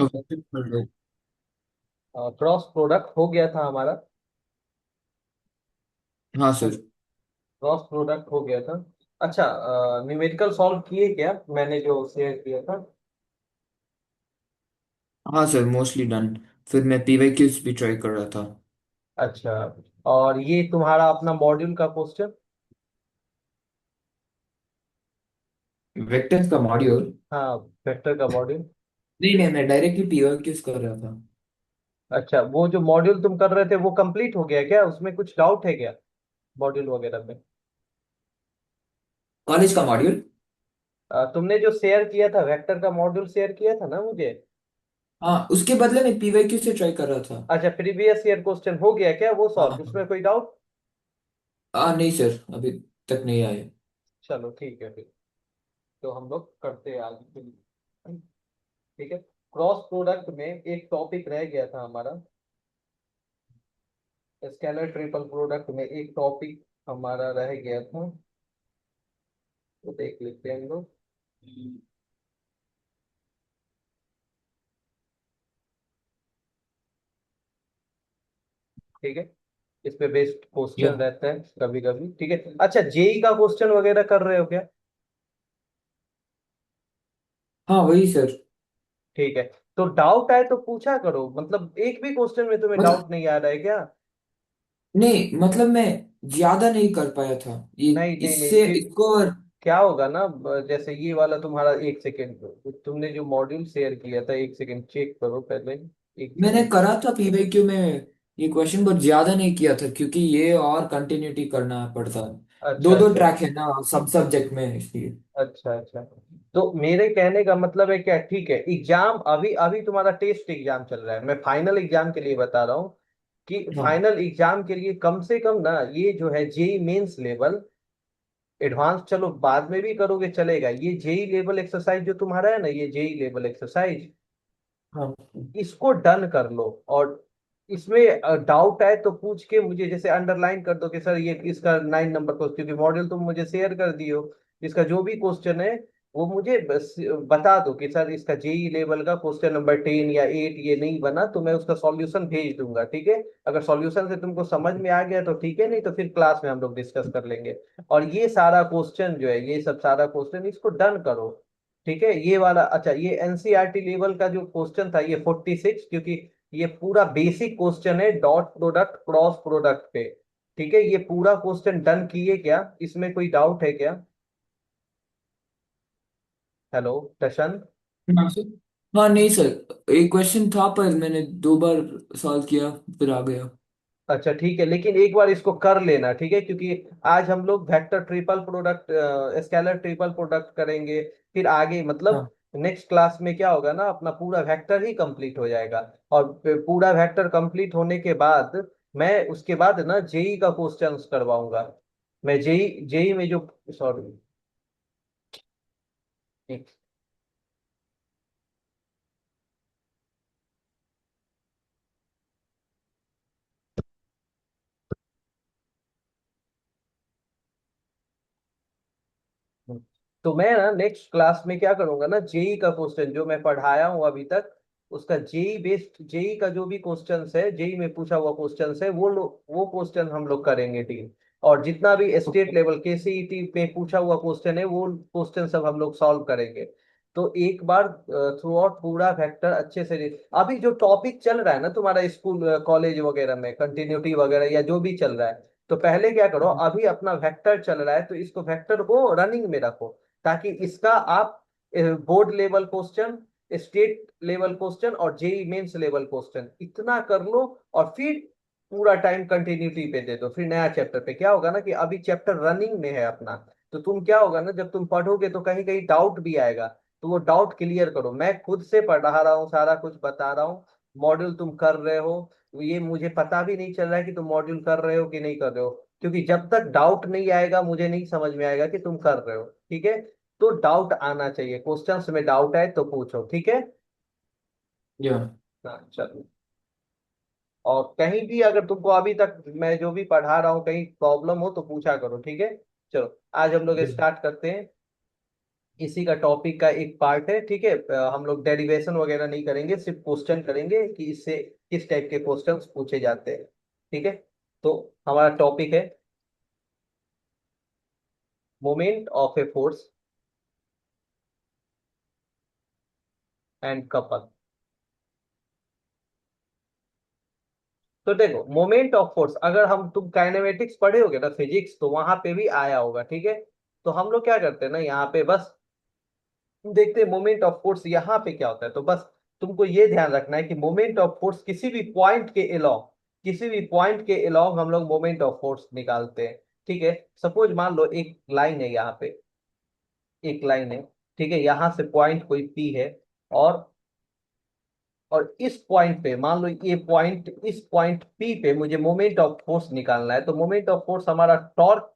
Okay कर दो। Cross product हो गया था हमारा। हाँ सर। क्रॉस प्रोडक्ट हो गया था। अच्छा, न्यूमेरिकल सॉल्व किए क्या मैंने जो शेयर किया था? हाँ सर, मोस्टली डन। फिर मैं पीवाईक्यूज भी ट्राई कर रहा था। अच्छा, और ये तुम्हारा अपना मॉड्यूल का क्वेश्चन? वेक्टर्स का मॉड्यूल? हाँ, वेक्टर का मॉड्यूल। नहीं नहीं, मैं डायरेक्टली पीवाईक्यूज कर रहा था। अच्छा, वो जो मॉड्यूल तुम कर रहे थे वो कंप्लीट हो गया क्या? उसमें कुछ डाउट है क्या मॉड्यूल वगैरह में? कॉलेज का मॉड्यूल? तुमने जो शेयर किया था वेक्टर का मॉड्यूल शेयर किया था ना मुझे। हाँ, उसके बदले मैं पीवाईक्यू से ट्राई कर रहा था। अच्छा, प्रीवियस ईयर क्वेश्चन हो गया क्या वो हाँ सॉल्व? हाँ। उसमें कोई डाउट? नहीं सर, अभी तक नहीं आए। चलो ठीक है फिर। तो हम लोग करते हैं आगे के लिए। ठीक है। क्रॉस प्रोडक्ट में एक टॉपिक रह गया था हमारा। स्केलर ट्रिपल प्रोडक्ट में एक टॉपिक हमारा रह गया था। तो देख लेते हैं हम लोग। ठीक है। इस पे बेस्ड या। क्वेश्चन रहता है कभी कभी। ठीक है। अच्छा, जेई का क्वेश्चन वगैरह कर रहे हो क्या? हाँ वही सर। ठीक है। तो डाउट आए तो पूछा करो, मतलब एक भी क्वेश्चन में तुम्हें मतलब डाउट नहीं आ रहा है क्या? नहीं, मतलब मैं ज्यादा नहीं कर पाया था ये। नहीं नहीं नहीं, इससे फिर इसको क्या होगा ना, जैसे ये वाला तुम्हारा, एक सेकेंड, तुमने जो मॉड्यूल शेयर किया था, एक सेकेंड चेक करो पहले। एक मैंने सेकेंड। करा था पीवाईक्यू में ये क्वेश्चन, बहुत ज्यादा नहीं किया था क्योंकि ये और कंटिन्यूटी करना पड़ता है। अच्छा दो दो अच्छा। ट्रैक है ना सब सब्जेक्ट में, इसलिए। अच्छा अच्छा। तो मेरे कहने का मतलब है क्या, ठीक है, एग्जाम अभी अभी तुम्हारा टेस्ट एग्जाम चल रहा है, मैं फाइनल एग्जाम के लिए बता रहा हूँ कि हाँ फाइनल एग्जाम के लिए कम से कम ना, ये जो है जेई मेंस लेवल, एडवांस चलो बाद में भी करोगे चलेगा, ये जेई लेवल एक्सरसाइज जो तुम्हारा है ना, ये जेई लेवल एक्सरसाइज, हाँ। इसको डन कर लो। और इसमें डाउट आए तो पूछ के मुझे जैसे अंडरलाइन कर दो कि सर ये इसका 9 नंबर को, क्योंकि मॉड्यूल तुम मुझे शेयर कर दियो, इसका जो भी क्वेश्चन है वो मुझे बस बता दो कि सर इसका जेई लेवल का क्वेश्चन नंबर 10 या 8 ये नहीं बना, तो मैं उसका सॉल्यूशन भेज दूंगा। ठीक है। अगर सॉल्यूशन से तुमको समझ में आ गया तो ठीक है, नहीं तो फिर क्लास में हम लोग डिस्कस कर लेंगे। और ये सारा क्वेश्चन जो है, ये सब सारा क्वेश्चन इसको डन करो। ठीक है। ये वाला, अच्छा, ये एनसीईआरटी लेवल का जो क्वेश्चन था ये 46, क्योंकि ये पूरा बेसिक क्वेश्चन है डॉट प्रोडक्ट क्रॉस प्रोडक्ट पे। ठीक है। ये पूरा क्वेश्चन डन किए क्या? इसमें कोई डाउट है क्या? हेलो टशन। हाँ सर। हाँ नहीं सर, एक क्वेश्चन था पर मैंने 2 बार सॉल्व किया, फिर आ गया। अच्छा ठीक है, लेकिन एक बार इसको कर लेना, ठीक है, क्योंकि आज हम लोग vector triple product, scalar triple product करेंगे। फिर आगे मतलब हाँ नेक्स्ट क्लास में क्या होगा ना, अपना पूरा वेक्टर ही कंप्लीट हो जाएगा। और फिर पूरा वेक्टर कंप्लीट होने के बाद मैं उसके बाद ना जेई का क्वेश्चन करवाऊंगा। मैं जेई जेई में जो, सॉरी, तो मैं ना नेक्स्ट क्लास में क्या करूंगा ना, जेई का क्वेश्चन जो मैं पढ़ाया हूँ अभी तक, उसका जेई बेस्ड, जेई का जो भी क्वेश्चंस है, जेई में पूछा हुआ क्वेश्चंस है, वो क्वेश्चन हम लोग करेंगे टीम। और जितना भी स्टेट लेवल के सीईटी पे पूछा हुआ क्वेश्चन है वो क्वेश्चन सब हम लोग सॉल्व करेंगे। तो एक बार थ्रू आउट पूरा फैक्टर अच्छे से अभी जो टॉपिक चल रहा है ना तुम्हारा स्कूल कॉलेज वगैरह में, कंटिन्यूटी वगैरह या जो भी चल रहा है, तो पहले क्या करो, अभी अपना वेक्टर चल रहा है तो इसको वेक्टर को रनिंग में रखो, ताकि इसका आप board level question, state level question और जेई मेंस लेवल क्वेश्चन इतना कर लो। और फिर पूरा टाइम कंटिन्यूटी पे दे दो, फिर नया चैप्टर पे क्या होगा ना कि अभी चैप्टर रनिंग में है अपना। तो तुम क्या होगा ना, जब तुम पढ़ोगे तो कहीं कहीं डाउट भी आएगा, तो वो डाउट क्लियर करो। मैं खुद से पढ़ा रहा हूँ, सारा कुछ बता रहा हूँ, मॉड्यूल तुम कर रहे हो, ये मुझे पता भी नहीं चल रहा है कि तुम मॉड्यूल कर रहे हो कि नहीं कर रहे हो, क्योंकि जब तक डाउट नहीं आएगा मुझे नहीं समझ में आएगा कि तुम कर रहे हो। ठीक है। तो डाउट आना चाहिए, क्वेश्चंस में डाउट आए तो पूछो। ठीक है। या। हाँ चलो। और कहीं भी अगर तुमको अभी तक मैं जो भी पढ़ा रहा हूँ कहीं प्रॉब्लम हो तो पूछा करो। ठीक है। चलो आज हम लोग स्टार्ट करते हैं। इसी का टॉपिक का एक पार्ट है, ठीक है। हम लोग डेरिवेशन वगैरह नहीं करेंगे, सिर्फ क्वेश्चन करेंगे कि इससे किस टाइप के क्वेश्चंस पूछे जाते हैं, ठीक है। तो हमारा टॉपिक है moment of a force and couple. तो देखो, मोमेंट ऑफ फोर्स, अगर हम तुम काइनेमेटिक्स पढ़े होगे ना, फिजिक्स, तो वहां पे भी आया होगा, ठीक है। तो हम लोग क्या करते हैं ना, यहाँ पे बस देखते हैं मोमेंट ऑफ फोर्स यहाँ पे क्या होता है। तो बस तुमको ये ध्यान रखना है कि मोमेंट ऑफ फोर्स किसी भी पॉइंट के अलोंग, किसी भी पॉइंट के अलोंग हम लोग मोमेंट ऑफ फोर्स निकालते हैं, ठीक है। सपोज मान लो एक लाइन है यहाँ पे, एक लाइन है, ठीक है, यहाँ से पॉइंट कोई पी है, और इस पॉइंट पे मान लो ये पॉइंट, इस पॉइंट पी पे मुझे मोमेंट ऑफ फोर्स निकालना है। तो मोमेंट ऑफ फोर्स हमारा टॉर्क,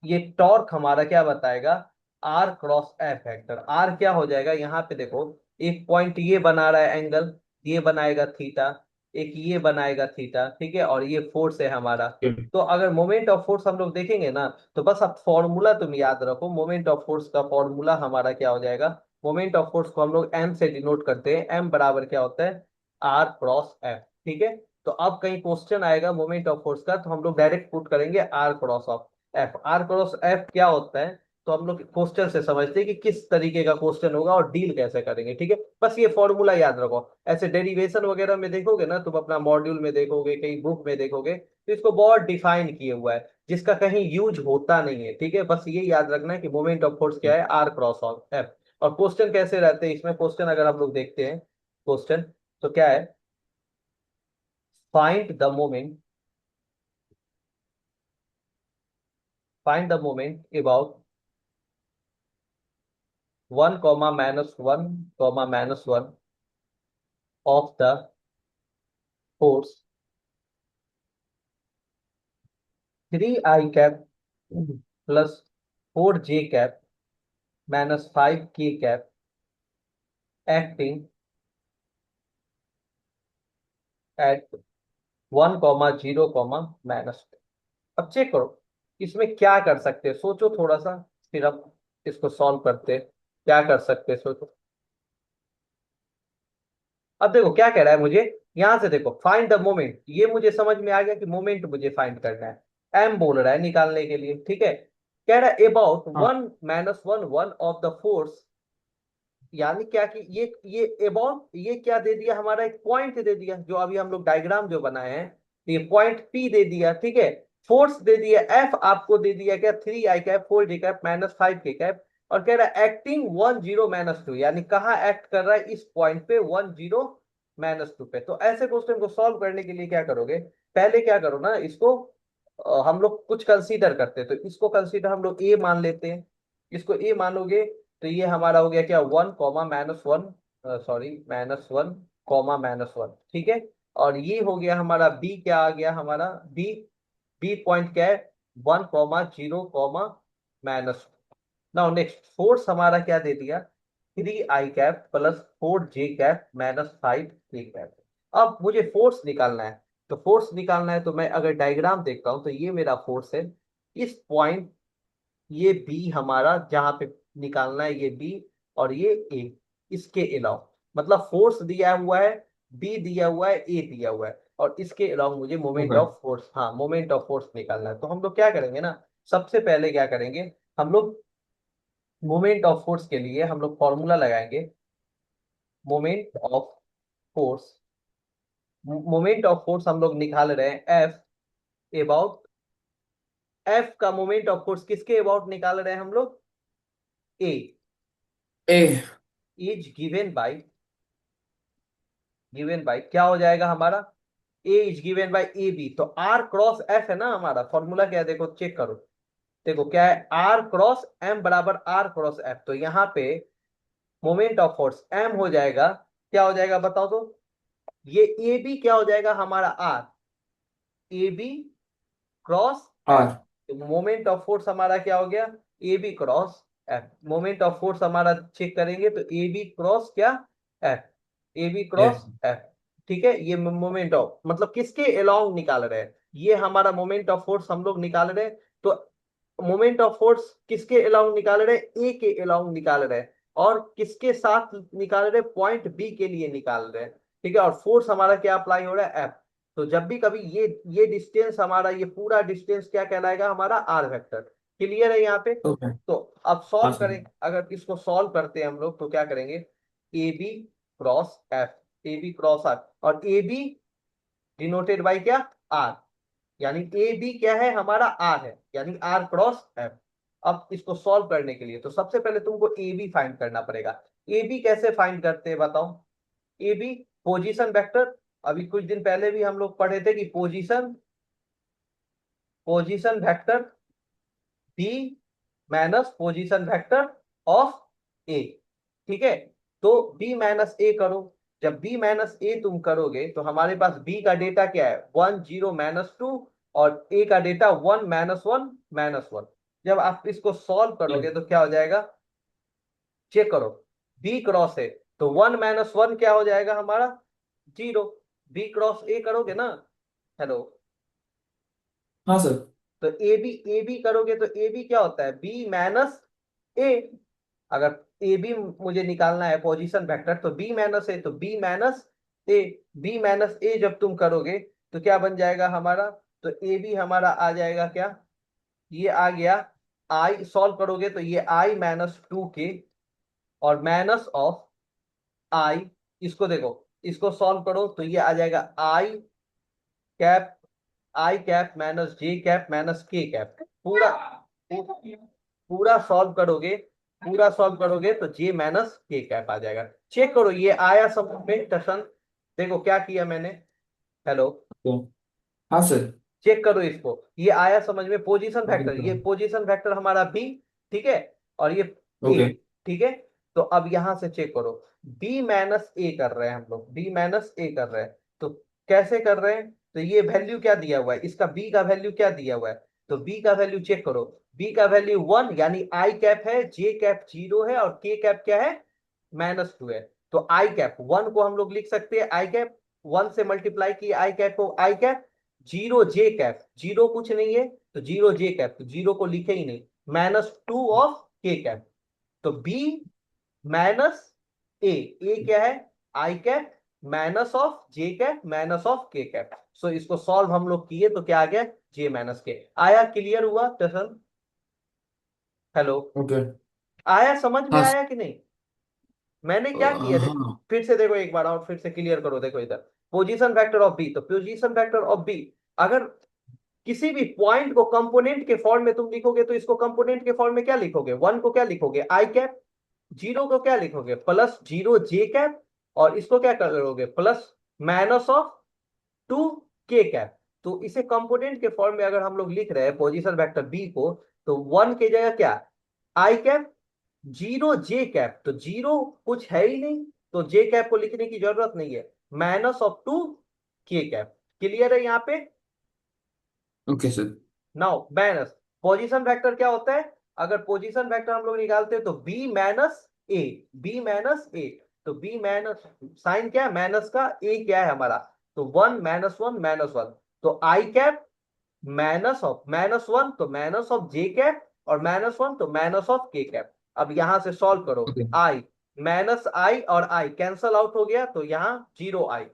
ये टॉर्क हमारा क्या बताएगा, R cross F vector. R क्या हो जाएगा, यहाँ पे देखो, एक पॉइंट ये बना रहा है एंगल, ये बनाएगा थीटा, एक ये बनाएगा थीटा, ठीक है, और ये फोर्स है हमारा। तो अगर मोमेंट ऑफ फोर्स हम लोग देखेंगे ना, तो बस अब फॉर्मूला तुम याद रखो, मोमेंट ऑफ फोर्स का फॉर्मूला हमारा क्या हो जाएगा। मोमेंट ऑफ फोर्स को हम लोग एम से डिनोट करते हैं, एम बराबर क्या होता है, आर क्रॉस एफ, ठीक है। तो अब कहीं क्वेश्चन आएगा मोमेंट ऑफ फोर्स का, तो हम लोग डायरेक्ट पुट करेंगे R cross of F. R cross F क्या होता है, तो हम लोग क्वेश्चन से समझते हैं कि किस तरीके का क्वेश्चन होगा और डील कैसे करेंगे, ठीक है। बस ये फॉर्मूला याद रखो। ऐसे डेरिवेशन वगैरह में देखोगे ना, तुम अपना मॉड्यूल में देखोगे, कहीं बुक में देखोगे, तो इसको बहुत डिफाइन किए हुआ है, जिसका कहीं यूज होता नहीं है, ठीक है। बस ये याद रखना है कि मोमेंट ऑफ फोर्स क्या है, आर क्रॉस ऑफ एफ। और क्वेश्चन कैसे रहते हैं इसमें, क्वेश्चन अगर हम लोग देखते हैं क्वेश्चन, तो क्या है, find the moment, find the moment about 1 - 1 - 1 of the force 3 I cap plus 4 J cap minus 5 K cap acting at 1, 0, अब चेक करो इसमें क्या कर सकते हैं, सोचो थोड़ा सा, फिर अब इसको सॉल्व करते हैं। क्या कर सकते हैं, सोचो। अब देखो क्या कह रहा है मुझे, यहां से देखो, फाइंड द मोमेंट, ये मुझे समझ में आ गया कि मोमेंट मुझे फाइंड करना है, एम बोल रहा है निकालने के लिए, ठीक है। कह रहा है अबाउट हाँ 1 - 1 ऑफ द फोर्स, यानी क्या कि ये अबाउट, ये क्या दे दिया, हमारा एक पॉइंट दे दिया, जो अभी हम लोग डायग्राम जो बनाए हैं, तो ये पॉइंट पी दे दिया, ठीक है। फोर्स दे दिया एफ, आपको दे दिया क्या, 3 I cap 4 J cap minus 5 K cap, और कह रहा है एक्टिंग 1, 0, -2, यानी कहाँ एक्ट कर रहा है, इस पॉइंट पे 1, 0, -2 पे। तो ऐसे क्वेश्चन को सॉल्व करने के लिए क्या करोगे, पहले क्या करो ना, इसको हम लोग कुछ कंसीडर करते हैं, तो इसको कंसीडर हम लोग ए मान लेते हैं। इसको ए मानोगे, तो ये हमारा हो गया क्या, 1, 1, सॉरी -1, 1, ठीक है। और ये हो गया हमारा बी, क्या आ गया हमारा बी, बी पॉइंट क्या है, 1, 0, नाउ नेक्स्ट फोर्स हमारा क्या दे दिया, 3 I cap plus 4 J cap minus 5 K cap. अब मुझे फोर्स निकालना है, तो फोर्स निकालना है, तो मैं अगर डायग्राम देखता हूं, तो ये मेरा फोर्स है, इस पॉइंट, ये बी हमारा जहां पे निकालना है, ये बी, और ये ए, इसके अलावा, मतलब फोर्स दिया हुआ है, बी दिया हुआ है, ए दिया हुआ है, और इसके अलावा मुझे मोमेंट ओके ऑफ फोर्स, हाँ मोमेंट ऑफ फोर्स निकालना है। तो हम लोग क्या करेंगे ना, सबसे पहले क्या करेंगे, हम लोग मोमेंट ऑफ फोर्स के लिए हम लोग फॉर्मूला लगाएंगे, moment of force, moment of force हम लोग निकाल रहे हैं एफ अबाउट, एफ का मोमेंट ऑफ फोर्स किसके अबाउट निकाल रहे हैं हम लोग, A A is given by क्या हो जाएगा हमारा, A is given by A B. तो आर क्रॉस एफ है ना हमारा फॉर्मूला, क्या है देखो, चेक करो, देखो क्या है, आर क्रॉस एम बराबर आर क्रॉस एफ। तो यहाँ पे मोमेंट ऑफ फोर्स एम हो जाएगा, क्या हो जाएगा बताओ तो, ये ए बी क्या हो जाएगा हमारा R, A B cross R F. तो मोमेंट ऑफ फोर्स हमारा क्या हो गया, A B cross F. Moment of force हमारा चेक करेंगे, तो ए बी क्रॉस क्या, F, A B cross yes F, ठीक है। ये मोमेंट ऑफ मतलब किसके अलोंग निकाल रहे हैं, ये हमारा मोमेंट ऑफ फोर्स हम लोग निकाल रहे हैं। तो मोमेंट ऑफ फोर्स किसके अलाउंग निकाल रहे हैं, ए के अलाउंग निकाल रहे हैं, और किसके साथ निकाल रहे हैं, पॉइंट बी के लिए निकाल रहे हैं। ठीक है, और फोर्स हमारा क्या अप्लाई हो रहा है, एफ। तो जब भी कभी ये डिस्टेंस हमारा, ये पूरा डिस्टेंस क्या कहलाएगा, हमारा आर वेक्टर। क्लियर है यहाँ पे। ओके। तो अब हाँ सॉल्व सर। करें, अगर इसको सॉल्व करते हैं हम लोग तो क्या करेंगे, A B cross F, A B cross R, और ए बी डिनोटेड बाई क्या, आर, यानी ए बी क्या है हमारा, आर है, यानी आर क्रॉस एफ। अब इसको सॉल्व करने के लिए तो सबसे पहले तुमको ए बी फाइंड करना पड़ेगा। ए बी कैसे फाइंड करते हैं बताओ। ए बी पोजीशन वेक्टर, अभी कुछ दिन पहले भी हम लोग पढ़े थे कि position position vector B minus position vector of A. ठीक है, तो बी माइनस ए करो। जब बी माइनस ए तुम करोगे तो हमारे पास बी का डेटा क्या है, 1 0 -2, और ए का डेटा 1 -1 -1। जब आप इसको सॉल्व करोगे तो क्या हो जाएगा, चेक करो, बी क्रॉस है तो 1 - 1 क्या हो जाएगा हमारा, 0। बी क्रॉस ए करोगे ना, हेलो, हाँ सर। तो ए बी करोगे तो ए बी क्या होता है, बी माइनस ए। अगर ए बी मुझे निकालना है पोजीशन वेक्टर, तो बी माइनस ए, तो बी माइनस ए। बी माइनस ए जब तुम करोगे तो क्या बन जाएगा हमारा, तो ए बी हमारा आ जाएगा क्या, ये आ गया, आई सॉल्व करोगे तो ये I - 2 के, और माइनस ऑफ आई, इसको देखो, इसको सॉल्व करो तो ये आ जाएगा कैप आई कैप माइनस जे कैप माइनस के कैप। पूरा पूरा सॉल्व करोगे, पूरा सॉल्व करोगे तो जे माइनस के कैप आ जाएगा। चेक करो ये आया सब में टशन, देखो क्या किया मैंने, हेलो, ओके। हाँ सर। चेक करो इसको, ये आया समझ में, पोजीशन देख फैक्टर, रहा ये हूँ। पोजीशन फैक्टर हमारा बी, ठीक है, और ये ए, ओके। ठीक है। तो अब यहां से चेक करो, बी माइनस ए कर रहे हैं हम लोग, बी माइनस ए कर रहे हैं, तो कैसे कर रहे हैं, तो ये वैल्यू क्या दिया हुआ है, इसका बी का वैल्यू क्या दिया हुआ है, तो बी का वैल्यू चेक करो, बी का वैल्यू 1, यानी आई कैप है, जे कैप 0 है, और के कैप क्या है, -2 है। तो आई कैप 1 को हम लोग लिख सकते हैं, आई कैप 1 से मल्टीप्लाई किए आई कैप को, आई कैप 0 जे कैप, 0 कुछ नहीं है तो 0 जे कैप, तो 0 को लिखे ही नहीं, -2 ऑफ के कैप। तो बी माइनस ए, ए क्या है, I cap minus of J cap minus of K cap. So इसको सॉल्व हम लोग किए तो क्या आ गया, जे माइनस के आया। क्लियर हुआ टसन, हेलो, ओके। आया समझ में हाँ आया कि नहीं, मैंने क्या किया देखो, हाँ। फिर से देखो एक बार और फिर से क्लियर करो, देखो इधर पोजीशन वेक्टर ऑफ बी, तो पोजीशन वेक्टर ऑफ बी, अगर किसी भी पॉइंट को कंपोनेंट के फॉर्म में तुम लिखोगे तो इसको कंपोनेंट के फॉर्म में क्या लिखोगे, 1 को क्या लिखोगे आई कैप, 0 को क्या लिखोगे +0 जे कैप, और इसको क्या करोगे प्लस -2 के कैप। तो इसे कंपोनेंट के फॉर्म में अगर हम लोग लिख रहे हैं पोजीशन वेक्टर बी को, तो 1 की जगह क्या, आई कैप 0 जे कैप, तो 0 कुछ है ही नहीं, तो जे कैप को लिखने की जरूरत नहीं है, -2 के कैप। क्लियर है यहाँ पे। Okay sir. Now minus position vector क्या होता है, अगर पोजीशन वेक्टर हम लोग निकालते हैं तो बी माइनस ए, बी माइनस ए, तो बी माइनस साइन क्या है माइनस का, ए क्या है हमारा, तो 1 - 1 -1, तो आई कैप -1 तो -जे कैप, और -1 तो -के कैप। अब यहां से सॉल्व करो, ओके। आई माइनस आई और आई कैंसल आउट हो गया तो यहाँ 0 आई,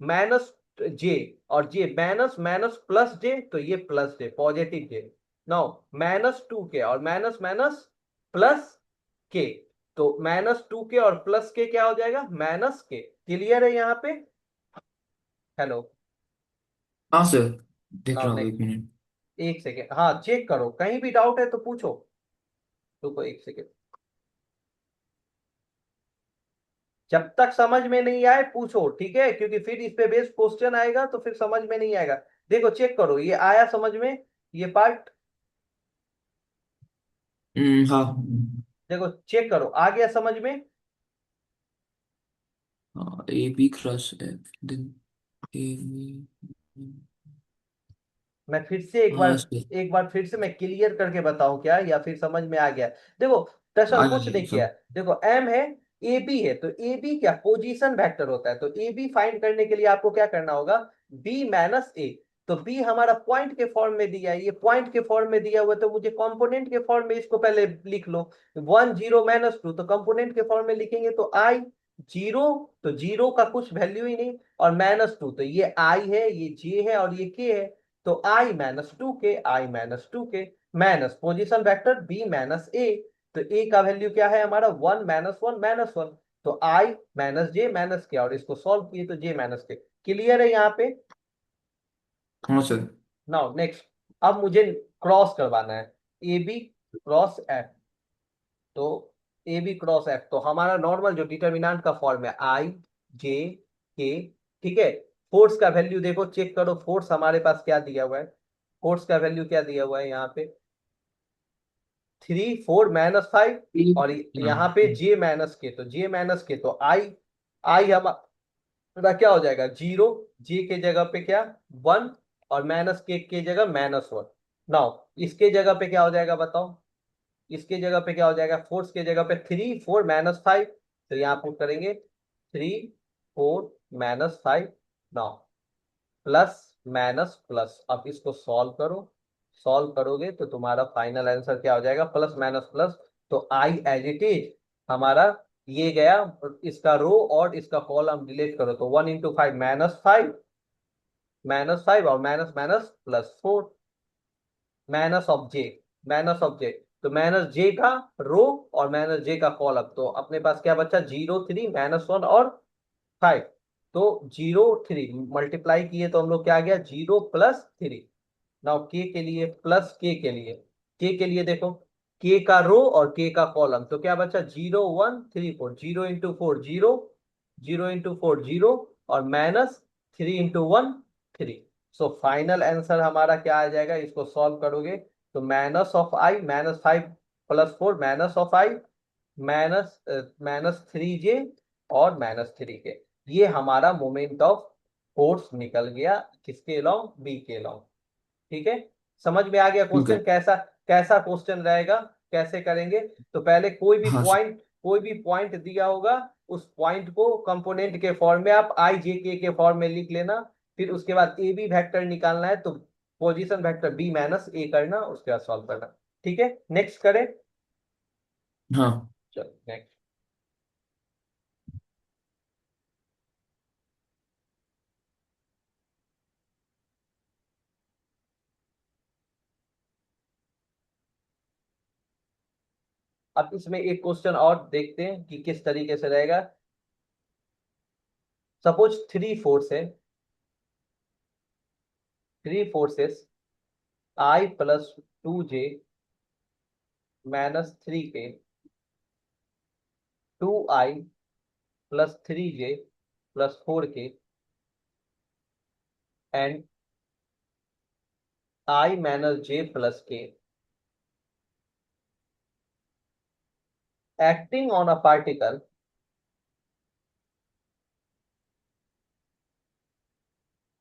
माइनस जे, और जे माइनस माइनस प्लस जे, तो ये प्लस जे पॉजिटिव जे। नाउ -2 के और माइनस माइनस प्लस के, तो -2 के और प्लस के क्या हो जाएगा, माइनस के। क्लियर है यहाँ पे, हेलो, हाँ सर। देख नाउ रहा हूँ, एक नेक्स्ट, मिनट। एक सेकेंड, हाँ चेक करो, कहीं भी डाउट है तो पूछो, रुको एक सेकेंड, जब तक समझ में नहीं आए पूछो, ठीक है, क्योंकि फिर इस पे बेस्ड क्वेश्चन आएगा तो फिर समझ में नहीं आएगा। देखो चेक करो ये आया समझ में, ये पार्ट, हाँ। देखो चेक करो आ गया समझ में। हाँ, A B cross F then A B. मैं फिर से एक बार, हाँ सर। एक बार फिर से मैं क्लियर करके बताऊं क्या, या फिर समझ में आ गया। देखो दरअसल आ कुछ गया नहीं किया, सब। देखो एम है, ए बी है, तो ए बी क्या पोजीशन वेक्टर होता है, तो ए बी फाइंड करने के लिए आपको क्या करना होगा, बी माइनस ए। तो बी हमारा पॉइंट के फॉर्म में दिया है, ये पॉइंट के फॉर्म में दिया हुआ है, तो मुझे कंपोनेंट के फॉर्म में इसको पहले लिख लो। 1 0 -2, तो कंपोनेंट के फॉर्म में लिखेंगे तो आई जीरो, तो जीरो का कुछ वैल्यू ही नहीं, और -2, तो ये आई है, ये जे है, और ये के है, तो I-2 के, I-2 के, माइनस पोजिशन वेक्टर B-A, तो ए का वैल्यू क्या है हमारा 1 -1 -1, तो I-J-K, और इसको सॉल्व किए तो J-K। क्लियर है यहाँ पे? हाँ सर। नाउ नेक्स्ट, अब मुझे क्रॉस करवाना है, ए बी क्रॉस एफ। तो ए बी क्रॉस एफ, तो हमारा नॉर्मल जो डिटर्मिनेंट का फॉर्म है I-J-K, ठीक है। फोर्स का वैल्यू देखो, चेक करो फोर्स हमारे पास क्या दिया हुआ है, फोर्स का वैल्यू क्या दिया हुआ है यहाँ पे 3 4 -5, और हाँ यहाँ पे J-K, तो J-K, तो आई आई हमारा क्या हो जाएगा 0, जे के जगह पे क्या 1, और -K के जगह -1। नाउ इसके जगह पे क्या हो जाएगा बताओ, इसके जगह पे क्या हो जाएगा, फोर्स के जगह पे 3 4 -5, तो यहाँ पुट करेंगे 3 4 -5। नाउ प्लस माइनस प्लस, अब इसको सॉल्व करो, सॉल्व करोगे तो तुम्हारा फाइनल आंसर क्या हो जाएगा, प्लस माइनस प्लस, तो आई एज इट इज हमारा ये गया, इसका रो और इसका कॉलम डिलीट करो, तो 1 × 5 -5, -5, और minus minus +4, minus of J, minus of J, तो माइनस जे का रो और माइनस जे का कॉलम, तो अपने पास क्या बचा 0 3 -1 और 5, तो 0 3 मल्टीप्लाई किए तो हम लोग क्या आ गया 0 + 3। नाउ के लिए प्लस के लिए देखो, के का रो और के का कॉलम, तो क्या बचा 0 1 3 4, 0 × 4 0, 0 × 4 0, और -3 × 1 3। सो फाइनल आंसर हमारा क्या आ जाएगा, इसको सॉल्व करोगे तो minus of I -5 + 4, minus of I minus -3J और -3K, ये हमारा मोमेंट ऑफ फोर्स निकल गया किसके अलोंग, बी के अलोंग। ठीक है, समझ में आ गया ठीक है। क्वेश्चन कैसा, कैसा क्वेश्चन रहेगा, कैसे करेंगे। तो पहले हाँ सर। कोई भी पॉइंट दिया होगा, उस पॉइंट को कंपोनेंट के फॉर्म में आप I-J-K के फॉर्म में लिख लेना, फिर उसके बाद ए बी वेक्टर निकालना है, तो पोजीशन वेक्टर B-A करना, उसके बाद सॉल्व करना। ठीक है, नेक्स्ट करें। हाँ चलो नेक्स्ट। अब इसमें एक क्वेश्चन और देखते हैं कि किस तरीके से रहेगा। Suppose three forces I + 2J -3K, 2I + 3J + 4K, and I-J + K acting on a particle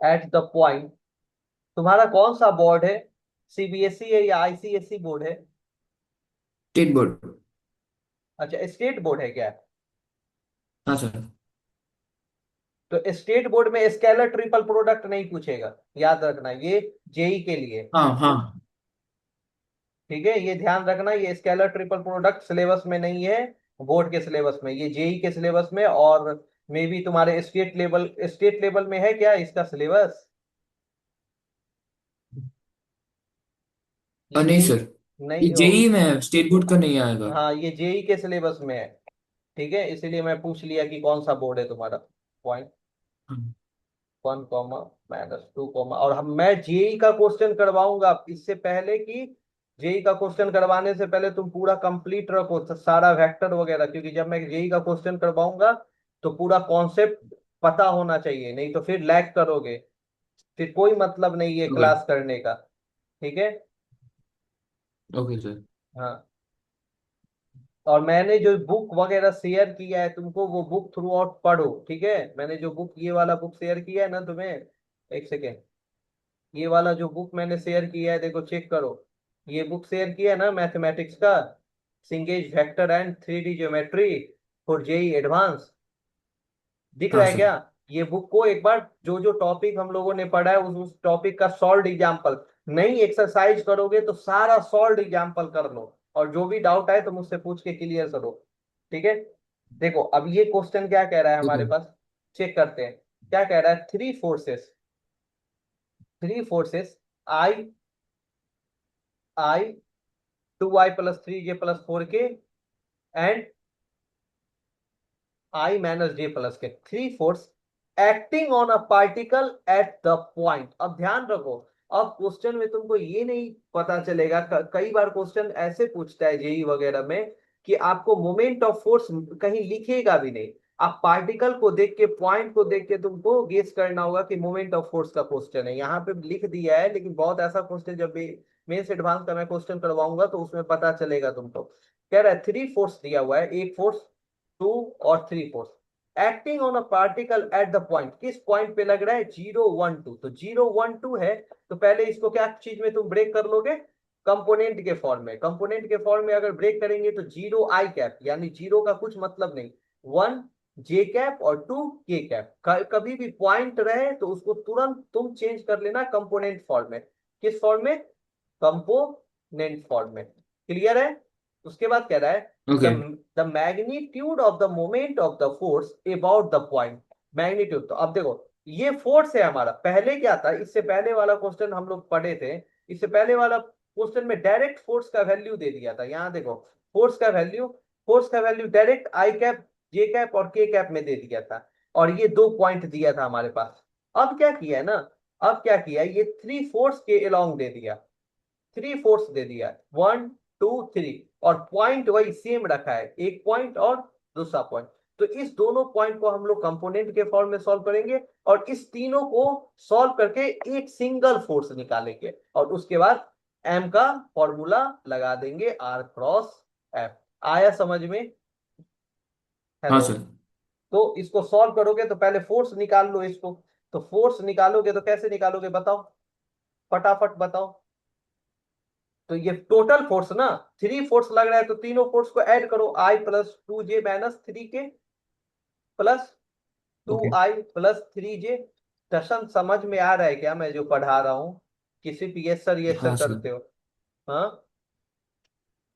at the point। तुम्हारा कौन सा बोर्ड है, सीबीएसई है या आईसीएसई बोर्ड है? State board. अच्छा स्टेट बोर्ड है क्या? हाँ सर। तो स्टेट बोर्ड में स्केलर ट्रिपल प्रोडक्ट नहीं पूछेगा, याद रखना, ये जेई के लिए। हाँ हाँ। ठीक है, ये ध्यान रखना, ये स्केलर ट्रिपल प्रोडक्ट सिलेबस में नहीं है, बोर्ड के सिलेबस में, ये जेई के सिलेबस में, और मे बी तुम्हारे स्टेट लेवल में है क्या इसका सिलेबस? ये नहीं जेई सर, ये नहीं जेई में स्टेट बोर्ड का नहीं आएगा। हाँ ये जेई के सिलेबस में है। ठीक है, इसीलिए मैं पूछ लिया कि कौन सा बोर्ड है तुम्हारा। पॉइंट हाँ। 1 - -2, और मैं जेई का क्वेश्चन करवाऊंगा इससे पहले कि, जेई का क्वेश्चन करवाने से पहले तुम पूरा कंप्लीट रखो सारा वेक्टर वगैरह, क्योंकि जब मैं जेई का क्वेश्चन करवाऊंगा तो पूरा कॉन्सेप्ट पता होना चाहिए, नहीं तो फिर लैग करोगे, फिर कोई मतलब नहीं है ओके। क्लास करने का। ठीक है। Okay sir. हाँ, और मैंने जो बुक वगैरह शेयर किया है तुमको, वो बुक थ्रू आउट पढ़ो, ठीक है। मैंने जो बुक, ये वाला बुक शेयर किया है ना तुम्हें, एक सेकेंड, ये वाला जो बुक मैंने शेयर किया है देखो चेक करो, ये बुक शेयर किया है ना मैथमेटिक्स का, Cengage vector and 3D geometry for JEE advance, दिख रहा हाँ है सर। क्या? ये बुक को एक बार जो जो टॉपिक हम लोगों ने पढ़ा है उस टॉपिक का सॉल्व एग्जाम्पल, नई एक्सरसाइज करोगे तो सारा सॉल्व एग्जाम्पल कर लो, और जो भी डाउट आए तो मुझसे पूछ के क्लियर करो। ठीक है। देखो अब ये क्वेश्चन क्या कह रहा है हमारे ओके। पास, चेक करते हैं। क्या कह रहा है, three forces I, I 2i+3j+4k and I - j+k, three force acting on a particle at the point. अब ध्यान रखो, अब क्वेश्चन में तुमको ये नहीं पता चलेगा, कई बार क्वेश्चन ऐसे पूछता है जेई वगैरह में कि आपको मोमेंट ऑफ फोर्स कहीं लिखेगा भी नहीं, आप पार्टिकल को देख के, पॉइंट को देख के तुमको गेस करना होगा कि मोमेंट ऑफ फोर्स का क्वेश्चन है। यहाँ पे लिख दिया है, लेकिन बहुत ऐसा क्वेश्चन जब भी मेंस एडवांस का मैं क्वेश्चन करवाऊंगा तो उसमें पता चलेगा तुमको। कह रहा है थ्री फोर्स दिया हुआ है, एक फोर्स, टू और three force acting on a particle at the point, किस पॉइंट पे लग रहा है, 0 1 2। तो 0 1 2 है, तो पहले इसको क्या चीज में तुम ब्रेक कर लोगे, कंपोनेंट के फॉर्म में। कंपोनेंट के फॉर्म में अगर ब्रेक करेंगे तो 0 i कैप, यानी जीरो का कुछ मतलब नहीं, 1 j कैप और 2 k कैप। कभी भी पॉइंट रहे तो उसको तुरंत तुम चेंज कर लेना कंपोनेंट फॉर्म में। किस फॉर्म में, कंपोनेंट फॉर्म में। क्लियर है। उसके बाद कह रहा है okay. The magnitude of the moment of the force about the point. Magnitude, तो अब देखो ये फोर्स है हमारा। पहले क्या था, इससे पहले वाला क्वेश्चन हम लोग पढ़े थे, इससे पहले वाला क्वेश्चन में डायरेक्ट फोर्स का वैल्यू दे दिया था। यहाँ देखो फोर्स का value direct I cap, J cap और K कैप में दे दिया था, और ये दो पॉइंट दिया था हमारे पास। अब क्या किया है ना, अब क्या किया है, ये थ्री फोर्स के अलोंग दे दिया, थ्री फोर्स दे दिया, 1 2 3, और पॉइंट वही सेम रखा है, एक पॉइंट और दूसरा पॉइंट। तो इस दोनों पॉइंट को हम लोग कंपोनेंट के फॉर्म में सॉल्व करेंगे, और इस तीनों को सॉल्व करके एक सिंगल फोर्स निकालेंगे, और उसके बाद एम का फॉर्मूला लगा देंगे, R × F। आया समझ में। हाँ हेलो। सर। तो इसको सॉल्व करोगे तो पहले फोर्स निकाल लो इसको। तो फोर्स निकालोगे तो कैसे निकालोगे बताओ, फटाफट बताओ। तो ये टोटल फोर्स ना, थ्री फोर्स लग रहा है तो तीनों फोर्स को ऐड करो, I + 2j - 3k plus two okay. I plus three J. Darshan समझ में आ रहा है क्या मैं जो पढ़ा रहा हूँ, किसी भी यस सर हाँ सर, करते हो। हाँ,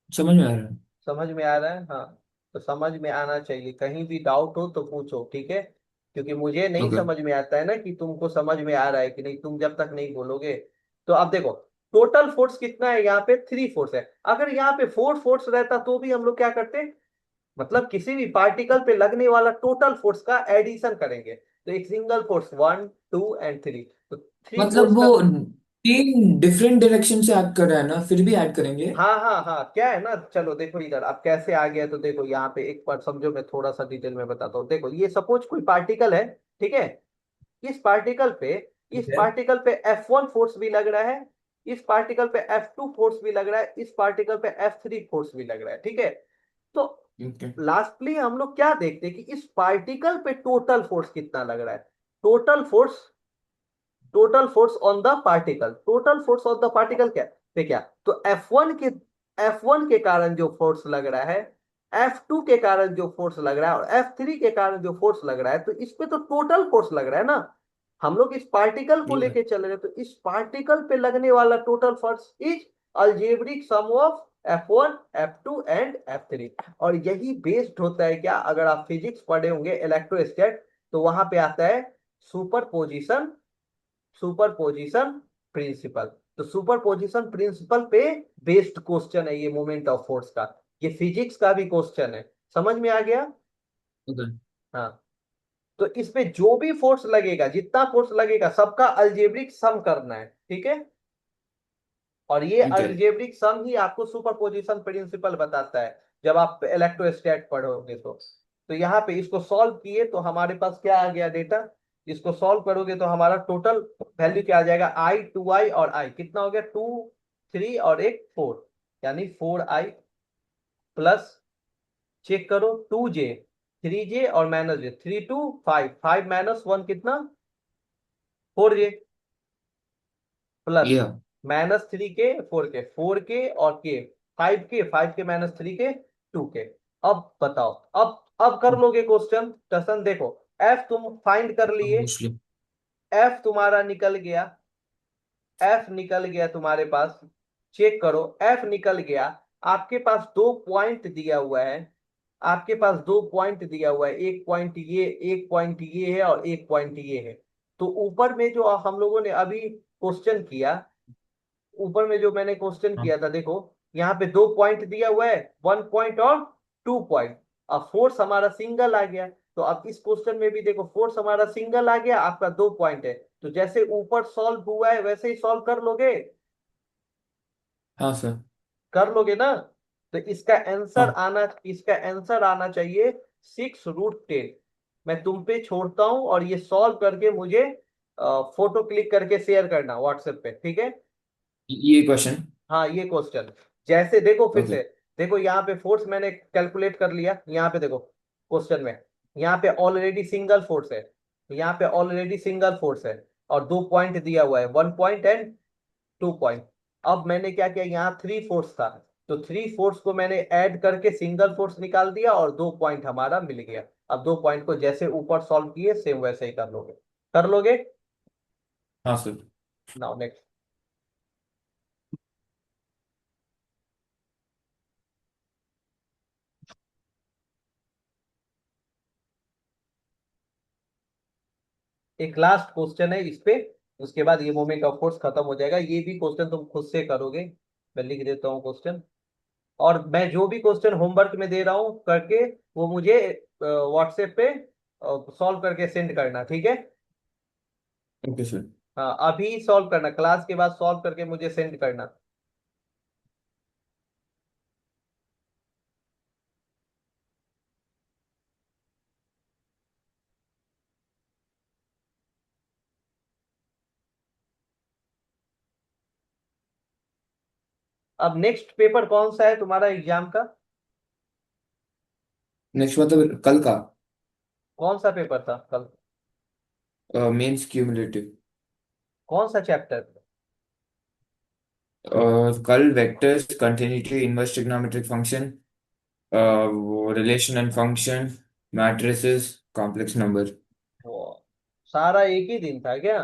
समझ में आ रहा है। समझ में आ रहा है। हाँ, तो समझ में आना चाहिए, कहीं भी डाउट हो तो पूछो, ठीक है। क्योंकि मुझे नहीं ओके। समझ में आता है ना कि तुमको समझ में आ रहा है कि नहीं, तुम जब तक नहीं बोलोगे। तो अब देखो टोटल फोर्स कितना है, यहाँ पे थ्री फोर्स है। अगर यहाँ पे फोर फोर्स रहता तो भी हम लोग क्या करते, मतलब किसी भी पार्टिकल पे लगने वाला टोटल फोर्स का एडिशन करेंगे। तो एक सिंगल फोर्स, 1 2 एंड 3, तो थ्री मतलब फोर्स का। वो तीन डिफरेंट डायरेक्शन से ऐड कर रहा है ना, फिर भी ऐड करेंगे। हाँ हाँ हाँ, क्या है ना, चलो देखो इधर अब कैसे आ गया। तो देखो यहाँ पे एक बार समझो, मैं थोड़ा सा डिटेल में बताता हूँ। देखो ये सपोज कोई पार्टिकल है, ठीक है। इस पार्टिकल पे इस ठीक है। पार्टिकल पे F1 फोर्स भी लग रहा है, इस पार्टिकल पे F2 फोर्स भी लग रहा है, इस पार्टिकल पे F3 फोर्स भी लग रहा है, ठीक है। तो ओके। लास्टली हम लोग क्या देखते हैं कि इस पार्टिकल पे टोटल फोर्स कितना लग रहा है। Total force, total force on the particle, total force on the particle क्या पे क्या, तो F1 के कारण जो फोर्स लग रहा है, F2 के कारण जो फोर्स लग रहा है, और F3 के कारण जो फोर्स लग रहा है, तो इस पे तो टोटल फोर्स लग रहा है ना। हम लोग इस पार्टिकल को ये लेके चल रहे हैं, तो इस पार्टिकल पे लगने वाला total force is algebraic sum of F1 F2 and F3। और यही बेस्ड होता है क्या, अगर आप फिजिक्स पढ़े होंगे इलेक्ट्रोस्टैट, तो वहां पे आता है सुपरपोजिशन, सुपरपोजिशन प्रिंसिपल। तो सुपरपोजिशन प्रिंसिपल पे बेस्ड क्वेश्चन है ये मोमेंट ऑफ फोर्स का, ये फिजिक्स का भी क्वेश्चन है। समझ में आ गया। ओके। हाँ, तो इस पे जो भी फोर्स लगेगा, जितना फोर्स लगेगा, सबका अल्जेब्रिक सम करना है, ठीक है। और ये ओके। अलजेब्रिक सम ही आपको सुपरपोजिशन प्रिंसिपल बताता है, जब आप इलेक्ट्रोस्टैट पढ़ोगे तो यहाँ पे इसको सॉल्व किए तो हमारे पास क्या आ गया डेटा। इसको सॉल्व करोगे तो हमारा टोटल वैल्यू क्या आ जाएगा, I 2i और I कितना हो गया, 2 3 और एक 4, यानी 4i प्लस, चेक करो, 2j 3j और -j, 3 2 5, 5 - 1 कितना, 4j, प्लस या -3k 4k और के 5k 5k - 3k 2k। अब बताओ, अब कर लोगे क्वेश्चन टसन देखो। एफ तुम फाइंड कर लिए, मोस्टली। एफ तुम्हारा निकल गया, एफ निकल गया तुम्हारे पास, चेक करो, एफ निकल गया। आपके पास दो पॉइंट दिया हुआ है, आपके पास दो पॉइंट दिया हुआ है, एक पॉइंट ये, एक पॉइंट ये है और एक पॉइंट ये है। तो ऊपर में जो हम लोगों ने अभी क्वेश्चन किया, ऊपर में जो मैंने क्वेश्चन हाँ किया था देखो, यहाँ पे दो पॉइंट दिया हुआ है, वन पॉइंट और टू पॉइंट। अब फोर्स हमारा सिंगल आ गया, तो अब इस क्वेश्चन में भी देखो फोर्स हमारा सिंगल आ गया, आपका दो पॉइंट है। तो जैसे ऊपर सॉल्व हुआ है वैसे ही सॉल्व कर लोगे, हाँ सर। कर लोगे ना? तो इसका आंसर हाँ। आना, इसका आंसर आना चाहिए 6√10। मैं तुम पे छोड़ता हूं, और ये सॉल्व करके मुझे फोटो क्लिक करके शेयर करना व्हाट्सएप पे, ठीक है? ये क्वेश्चन। हाँ ये क्वेश्चन, जैसे देखो फिर ओके। से, देखो यहाँ पे फोर्स मैंने कैलकुलेट कर लिया, यहाँ पे देखो क्वेश्चन में, यहाँ पे ऑलरेडी सिंगल फोर्स है, यहाँ पे ऑलरेडी सिंगल फोर्स है, और दो पॉइंट दिया हुआ है, one point and two point. अब मैंने क्या किया, यहाँ थ्री फोर्स था, तो थ्री फोर्स को मैंने ऐड करके सिंगल फोर्स निकाल दिया, और दो पॉइंट हमारा मिल गया। अब दो पॉइंट को जैसे ऊपर सॉल्व किए सेम वैसे ही कर लोगे, कर लोगे? हाँ सर। Now next. एक लास्ट क्वेश्चन है इस पे, उसके बाद ये मोमेंट ऑफ फोर्स खत्म हो जाएगा। ये भी क्वेश्चन तुम खुद से करोगे, मैं लिख देता हूँ क्वेश्चन, और मैं जो भी क्वेश्चन होमवर्क में दे रहा हूँ करके, वो मुझे व्हाट्सएप पे सॉल्व करके सेंड करना, ठीक है? Okay sir. हाँ अभी सॉल्व करना, क्लास के बाद सॉल्व करके मुझे सेंड करना। अब नेक्स्ट पेपर कौन सा है तुम्हारा एग्जाम का? नेक्स्ट मतलब कल का। कौन सा पेपर था कल? Mains cumulative. कौन सा चैप्टर? कल vectors, continuity, inverse trigonometric function, वो relation and function, matrices, complex number. वो सारा एक ही दिन था क्या?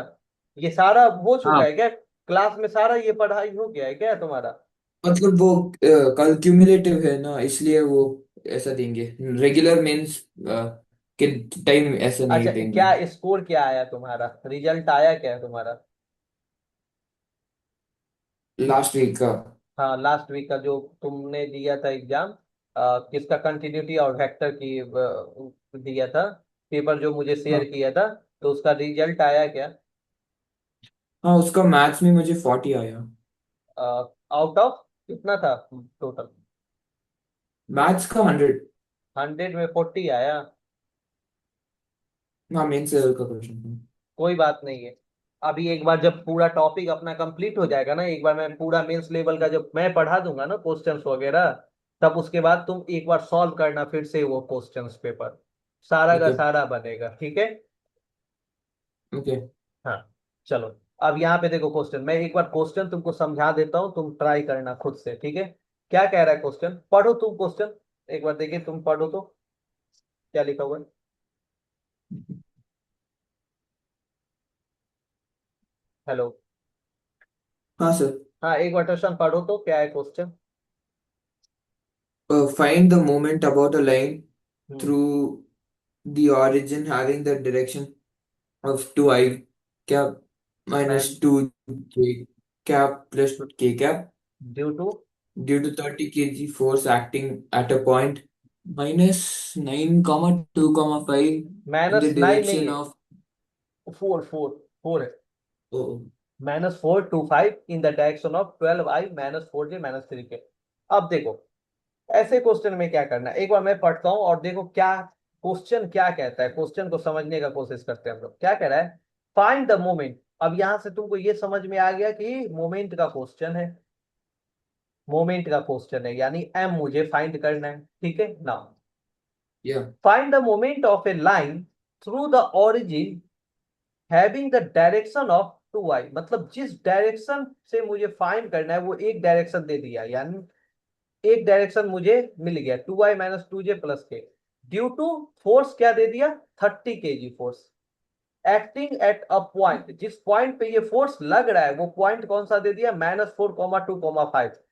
ये सारा हो चुका हाँ है क्या? क्लास में सारा ये पढ़ाई हो गया है क्या तुम्हारा? मतलब वो कल क्यूमुलेटिव है ना, इसलिए वो ऐसा देंगे। रेगुलर मेंस के टाइम ऐसा अच्छा, नहीं देंगे। क्या स्कोर क्या आया तुम्हारा, रिजल्ट आया क्या तुम्हारा? लास्ट वीक का। हाँ लास्ट वीक का जो तुमने दिया था एग्जाम, किसका, कंटिन्यूटी और वेक्टर की दिया था पेपर, जो मुझे शेयर हाँ। किया था, तो उसका रिजल्ट आया क्या? हाँ उसका मैथ्स में मुझे 40 आया। आउट ऑफ कितना था टोटल? मैथ्स का 100। 100 में 40 आया? हाँ मेंस लेवल का क्वेश्चन था। कोई बात नहीं है। अभी एक बार जब पूरा टॉपिक अपना कंप्लीट हो जाएगा ना, एक बार मैं पूरा मेंस लेवल का जब मैं पढ़ा दूंगा ना क्वेश्चंस वगैरह, तब उसके बाद तुम एक बार सॉल्व करना फिर से वो क्वेश्चंस पेपर, सारा का ओके। सारा बनेगा, ठीक है? ओके। हाँ चलो। अब यहाँ पे देखो क्वेश्चन, मैं एक बार क्वेश्चन तुमको समझा देता हूँ, तुम ट्राई करना खुद से, ठीक है? क्या कह रहा है क्वेश्चन, पढ़ो तुम क्वेश्चन, एक बार देखिए तुम पढ़ो तो क्या लिखा हुआ है। हेलो? हाँ सर। हाँ एक बार क्वेश्चन पढ़ो तो क्या है question. Find the moment about a line hmm. through the origin having the direction of 2i cap minus and 2j cap plus k cap due to due to 30 kg force acting at a point minus 9 comma 2 comma 5 in the -9 नहीं direction है, of four four four है। oh, -425 in the direction of 12i -4j-3k। अब देखो ऐसे question में क्या करना है, एक बार मैं पढ़ता हूँ और देखो क्या क्वेश्चन क्या कहता है, क्वेश्चन को समझने का कोशिश करते हैं हम लोग। क्या कह रहा है, फाइंड द मोमेंट। अब यहां से तुमको ये समझ में आ गया कि मोमेंट का क्वेश्चन है, मोमेंट का क्वेश्चन है, यानी एम मुझे फाइंड करना है, ठीक है ना? yeah, find the moment of A line through the origin having the direction of 2i, मतलब जिस डायरेक्शन से मुझे फाइंड करना है वो एक डायरेक्शन दे दिया, यानी एक डायरेक्शन मुझे मिल गया, 2i-2j+k। ड्यू टू फोर्स क्या दे दिया, 30 kg force acting at a point, जिस पॉइंट पे ये फोर्स लग रहा है वो पॉइंट कौन सा दे दिया, -4,2,5।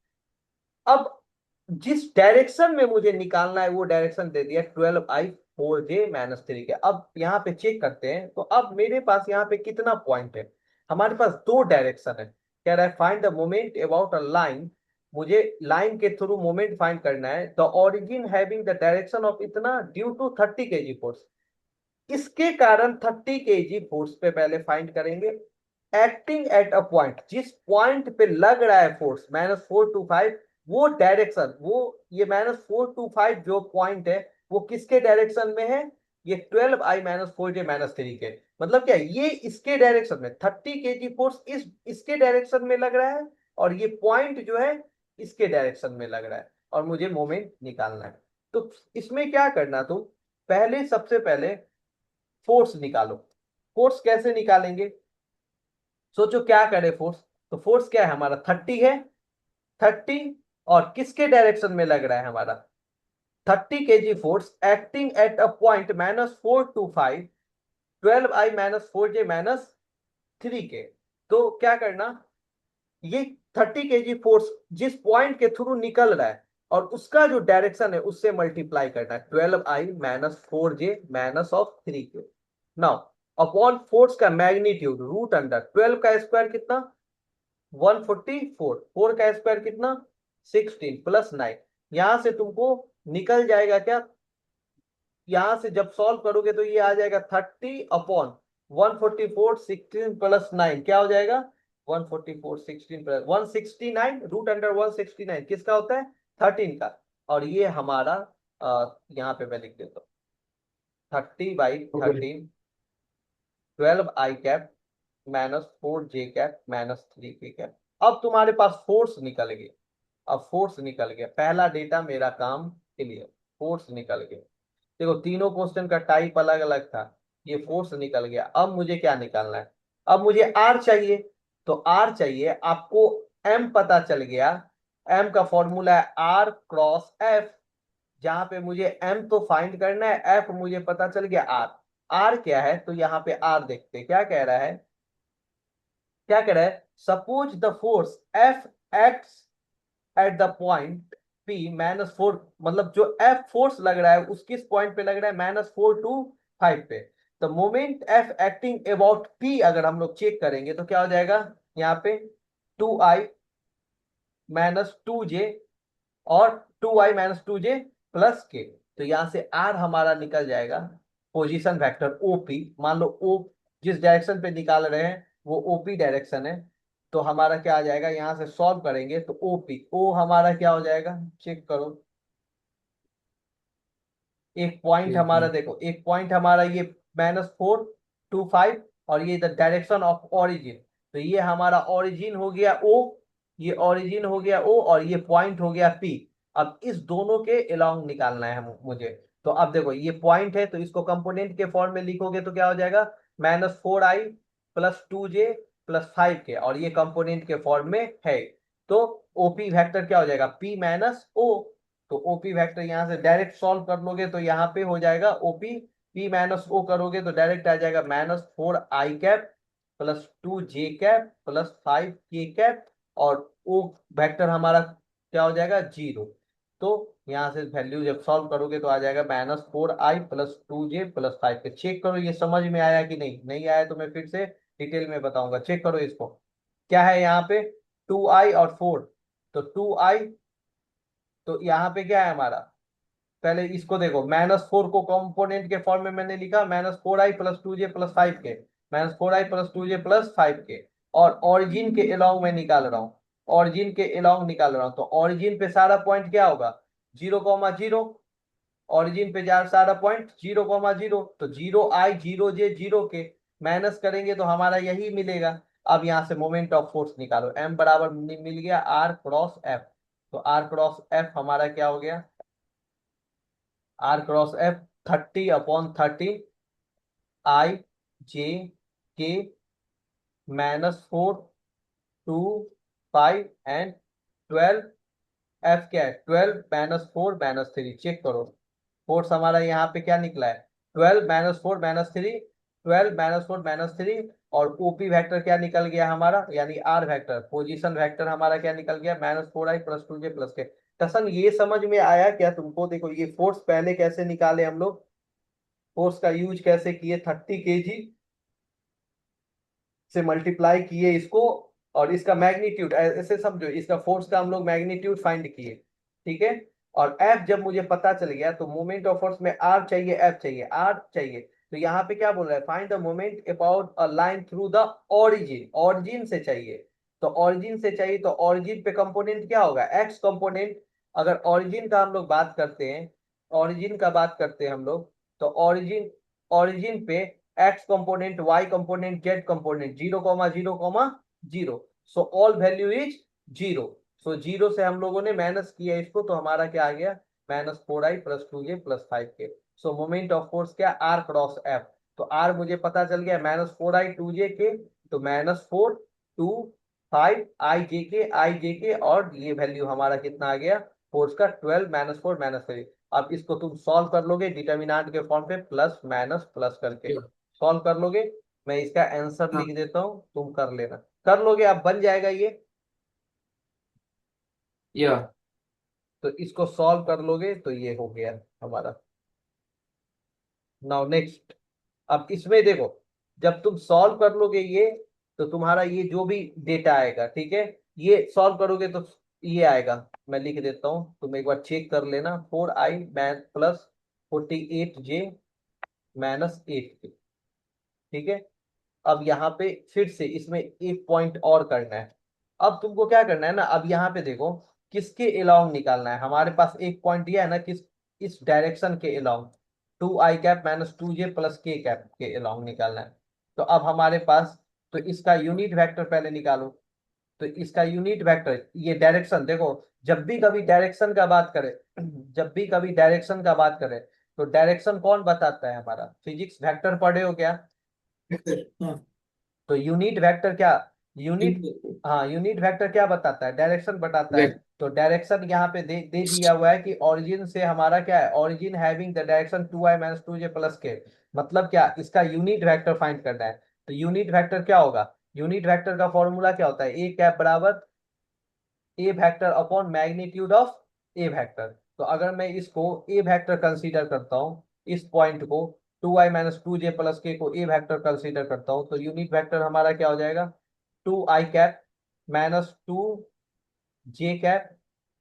अब जिस डायरेक्शन में मुझे निकालना है वो डायरेक्शन दे दिया 12I4J-3 के। अब यहाँ पे चेक करते हैं, तो अब मेरे पास यहाँ पे कितना पॉइंट है, हमारे पास दो डायरेक्शन है। कह रहा है find the moment about a line, मुझे लाइन के थ्रू मोमेंट फाइंड करना है। The origin having the direction of इतना ड्यू टू 30 kg फोर्स, इसके कारण 30 kg फोर्स पे पहले फाइंड करेंगे। एक्टिंग एट अ पॉइंट, जिस पॉइंट पे लग रहा है फोर्स -425, वो डायरेक्शन, वो ये -425 जो पॉइंट है वो किसके डायरेक्शन में है, ये 12I-4J-3 के। मतलब क्या, ये इसके डायरेक्शन में 30 kg फोर्स इसके डायरेक्शन में लग रहा है, और ये पॉइंट जो है इसके डायरेक्शन में लग रहा है, और मुझे मोमेंट निकालना है। तो इसमें क्या करना, तो पहले सबसे पहले फोर्स निकालो। फोर्स कैसे निकालेंगे, सोचो क्या करे फोर्स। तो फोर्स क्या है हमारा, 30 है, 30, और किसके डायरेक्शन में लग रहा है हमारा, 30 kg force acting at a point -425, 12I-4J-3 के। तो क्या करना, ये 30 kg फोर्स जिस पॉइंट के थ्रू निकल रहा है और उसका जो डायरेक्शन है उससे मल्टीप्लाई करना है, 12I-4J-3 के। नाउ अपॉन फोर्स का मैग्नीट्यूड रूट अंडर 12 का स्क्वायर कितना, 144, 4 का स्क्वायर कितना, 16 प्लस 9। यहां से तुमको निकल जाएगा क्या, यहां से जब सॉल्व करोगे तो ये आ जाएगा 30/144, 16 + 9 क्या हो जाएगा, 144, 16 + 169, रूट अंडर 169 किसका होता है, 13 का। और ये हमारा यहाँ पे मैं लिख देता हूँ 30/13, 12I cap -4J cap -3K cap. अब तुम्हारे पास फोर्स निकल गया, अब फोर्स निकल गया, पहला डेटा मेरा काम क्लियर, फोर्स निकल गया। देखो तीनों क्वेश्चन का टाइप अलग अलग था, ये फोर्स निकल गया। अब मुझे क्या निकालना है, अब मुझे आर चाहिए। तो आर चाहिए आपको, एम पता चल गया, एम का फॉर्मूला है R×F, जहां पे मुझे एम तो फाइंड करना है, एफ मुझे पता चल गया आर। आर क्या है, तो यहाँ पे आर देखते हैं क्या कह रहा है, क्या कह रहा है, suppose the force F acts at the point P -4, मतलब जो F फोर्स लग रहा है उस किस पॉइंट पे लग रहा है, -4 to 5 पे। तो moment F acting about P अगर हम लोग चेक करेंगे तो क्या हो जाएगा, यहाँ पे 2I-2J, और 2I-2J+K। तो यहां से R हमारा निकल जाएगा पोजीशन वेक्टर OP। मान लो O जिस डायरेक्शन पे निकाल रहे हैं वो OP डायरेक्शन है, तो हमारा क्या आ जाएगा, यहां से सॉल्व करेंगे तो OP O हमारा क्या हो जाएगा, चेक करो। एक पॉइंट एक हमारा मिनट। देखो, एक पॉइंट हमारा ये -4 to 5, और ये द डायरेक्शन ऑफ ओरिजिन। तो ये हमारा ओरिजिन हो गया O, ये ओरिजिन हो गया O, और ये पॉइंट हो गया P। अब इस दोनों के अलोंग निकालना है मुझे। तो अब देखो ये पॉइंट है तो इसको कंपोनेंट के फॉर्म में लिखोगे तो क्या हो जाएगा, -4I+2J+5 के, और ये कंपोनेंट के फॉर्म में है। तो ओपी वेक्टर क्या हो जाएगा, P-O। तो ओपी वेक्टर यहाँ से डायरेक्ट सॉल्व कर लोगे तो यहाँ पे हो जाएगा ओपी, P-O करोगे तो डायरेक्ट आ जाएगा -4I कैप+2J कैप+5K कैप, और ओ वेक्टर हमारा क्या हो जाएगा, 0। तो यहाँ से वैल्यू जब सॉल्व करोगे तो आ जाएगा -4I+2J+5 के। चेक करो ये समझ में आया कि नहीं, नहीं आया तो मैं फिर से डिटेल में बताऊंगा, चेक करो इसको। क्या है यहाँ पे, 2I और 4, तो 2I, तो यहाँ पे क्या है हमारा, पहले इसको देखो, -4 को कंपोनेंट के फॉर्म में मैंने लिखा -4I+2J+5 के, -4I+2J+5 के, और ऑरिजिन के अलोंग में निकाल रहा हूँ, ऑरिजिन के अलोंग निकाल रहा हूँ। तो ऑरिजिन पे सारा पॉइंट क्या होगा, 0,0, ऑरिजिन पे जा सारा पॉइंट 0,0, तो 0I 0J 0 के माइनस करेंगे तो हमारा यही मिलेगा। अब यहाँ से मोमेंट ऑफ फोर्स निकालो, M बराबर मिल गया R×F। तो R×F हमारा क्या हो गया, R×F 30/13 I J K -4 to 5 and 12। F क्या है, 12 -4 -3, चेक करो फोर्स हमारा यहाँ पे क्या निकला है, 12 - 4 - 3, 12 - 4 - 3, और ओपी वेक्टर क्या निकल गया हमारा, यानी आर वेक्टर, पोजीशन वेक्टर हमारा क्या निकल गया, -4i + 2j + k। टसन ये समझ में आया क्या तुमको? देखो ये फोर्स पहले कैसे निकाले हम लोग, फोर्स का यूज कैसे किए, 30 kg से मल्टीप्लाई किए इसको, और इसका मैग्नीट्यूड ऐसे समझो, इसका फोर्स का हम लोग मैग्नीट्यूड फाइंड किए, ठीक है। और एफ जब मुझे पता चल गया, तो मोमेंट ऑफ फोर्स में आर चाहिए, एफ चाहिए, आर चाहिए। तो यहाँ पे क्या बोल रहा है, find the moment about a line through the origin, origin से चाहिए। तो ऑरिजिन से चाहिए, तो ऑरिजिन पे कंपोनेंट क्या होगा, एक्स कंपोनेंट। अगर ऑरिजिन का हम लोग बात करते हैं, ऑरिजिन का बात करते हैं हम लोग, तो ऑरिजिन, ऑरिजिन पे X component, Y component, Z component, 0, 0, 0। So all value is 0। सो 0 से हम लोगों ने माइनस किया इसको, तो हमारा क्या आ गया, -4i + 2j + 5k। So moment of force क्या, आर क्रॉस एफ। तो आर मुझे पता चल गया -4i × 2j, तो -4 × 2 5 i j k और ये वैल्यू हमारा कितना आ गया, फोर्स का 12 - 4 - 3। अब इसको तुम सॉल्व कर लोगे डिटर्मिनेंट के फॉर्म पे, प्लस माइनस प्लस करके या सॉल्व कर लोगे। मैं इसका आंसर हाँ लिख देता हूँ, तुम कर लेना, कर लोगे, अब बन जाएगा ये। या तो इसको सॉल्व कर लोगे तो ये हो गया हमारा। नाउ नेक्स्ट, अब इसमें देखो, जब तुम सॉल्व कर लोगे ये, तो तुम्हारा ये जो भी डेटा आएगा, ठीक है, ये सॉल्व करोगे तो ये आएगा। मैं लिख देता हूँ, तुम एक बार चेक कर लेना, 4i +48j - 8k, ठीक है। अब यहाँ पे फिर से इसमें एक पॉइंट और करना है। अब तुमको क्या करना है ना, अब यहाँ पे देखो, किसके अलोंग निकालना है, हमारे पास एक पॉइंट दिया है ना, किस, इस डायरेक्शन के along, 2i cap - 2j + k cap के अलोंग निकालना है। तो अब हमारे पास, तो इसका यूनिट वेक्टर पहले निकालो। तो इसका यूनिट वेक्टर, ये डायरेक्शन देखो, जब भी कभी डायरेक्शन का बात करें, जब भी कभी डायरेक्शन का बात करें, तो डायरेक्शन कौन बताता है, हमारा फिजिक्स वेक्टर पढ़े हो क्या? हाँ तो यूनिट वेक्टर क्या, यूनिट, हाँ यूनिट वेक्टर क्या बताता है, डायरेक्शन बताता है। वेक्टर। तो डायरेक्शन यहाँ पे दे दिया हुआ है कि ओरिजिन से हमारा क्या है, origin having the direction 2i - 2j + k। मतलब क्या, इसका यूनिट वेक्टर फाइंड करना है। तो यूनिट वेक्टर क्या होगा, यूनिट वेक्टर का फॉर्मूला क्या होता है, ए कैप बराबर A vector upon magnitude of A vector. तो अगर मैं इसको ए वेक्टर कंसीडर करता हूँ, इस पॉइंट को 2i - 2j + k को ए वेक्टर कंसीडर करता हूँ, तो यूनिट वेक्टर हमारा क्या हो जाएगा, 2i cap -2j cap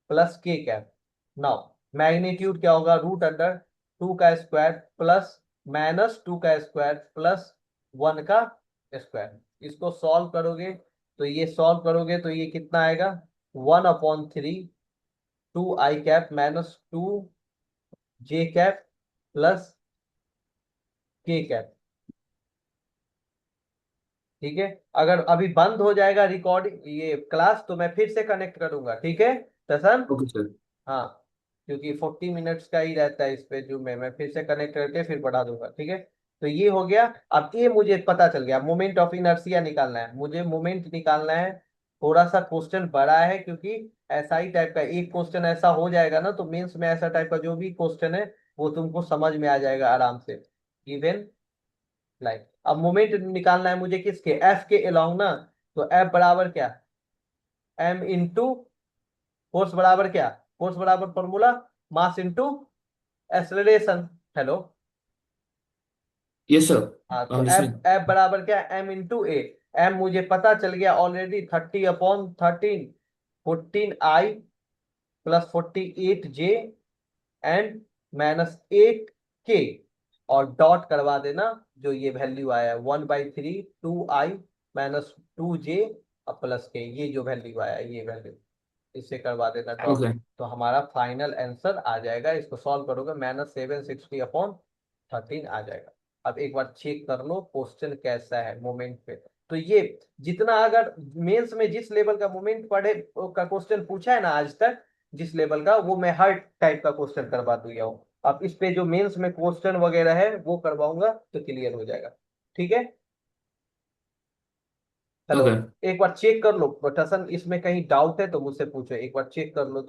+ k cap. Now magnitude क्या होगा, √अंडर 2 का स्क्वायर +-2 का स्क्वायर +1 का स्क्वायर। इसको सॉल्व करोगे, तो ये सॉल्व करोगे तो ये कितना आएगा, 1/3 2i cap - 2j cap + k cap, ठीक है। अगर अभी बंद हो जाएगा रिकॉर्डिंग ये क्लास, तो मैं फिर से कनेक्ट करूंगा, ठीक है दसन। Okay sir. हाँ, क्योंकि 40 मिनट्स का ही रहता है इस पे, जो मैं फिर से कनेक्ट करके फिर बढ़ा दूंगा, ठीक है। तो ये हो गया। अब ये मुझे पता चल गया, मोमेंट ऑफ इनर्शिया निकालना है, मुझे मोमेंट निकालना है। थोड़ा सा क्वेश्चन बड़ा है, क्योंकि ऐसा ही टाइप का एक क्वेश्चन ऐसा हो जाएगा ना, तो मेंस में ऐसा टाइप का जो भी क्वेश्चन है, वो तुमको समझ में आ जाएगा आराम से, गिवन लाइक। अब मोमेंट निकालना है मुझे किसके, एफ के अलोंग ना। तो एफ बराबर क्या, m × फोर्स बराबर क्या, फोर्स बराबर formula mass into acceleration. Hello, yes sir. हाँ, आई तो एम एफ लिसनिंग। एफ बराबर क्या, m × a। एम मुझे पता चल गया already, 30/13, 14i + 48j and -8k, और डॉट करवा देना, जो ये वैल्यू आया है 1/3 2i - 2j + k, ये जो वैल्यू आया है, ये वैल्यू इससे करवा देना डॉट। ओके तो हमारा फाइनल आंसर आ जाएगा, इसको सॉल्व करोगे -760/13 आ जाएगा। अब एक बार चेक कर लो क्वेश्चन कैसा है मोमेंट पे। तो ये जितना, अगर मेंस में जिस लेवल का मोमेंट पढ़े का क्वेश्चन पूछा है ना आज तक, जिस लेवल का, वो मैं हर टाइप का क्वेश्चन करवा दिया हूँ। अब इस पे जो मेंस में क्वेश्चन वगैरह है वो करवाऊंगा, तो क्लियर हो जाएगा, ठीक है। Hello, okay. एक बार चेक कर लो, बटसन इसमें कहीं डाउट है तो मुझसे पूछो, एक बार चेक कर लो तो।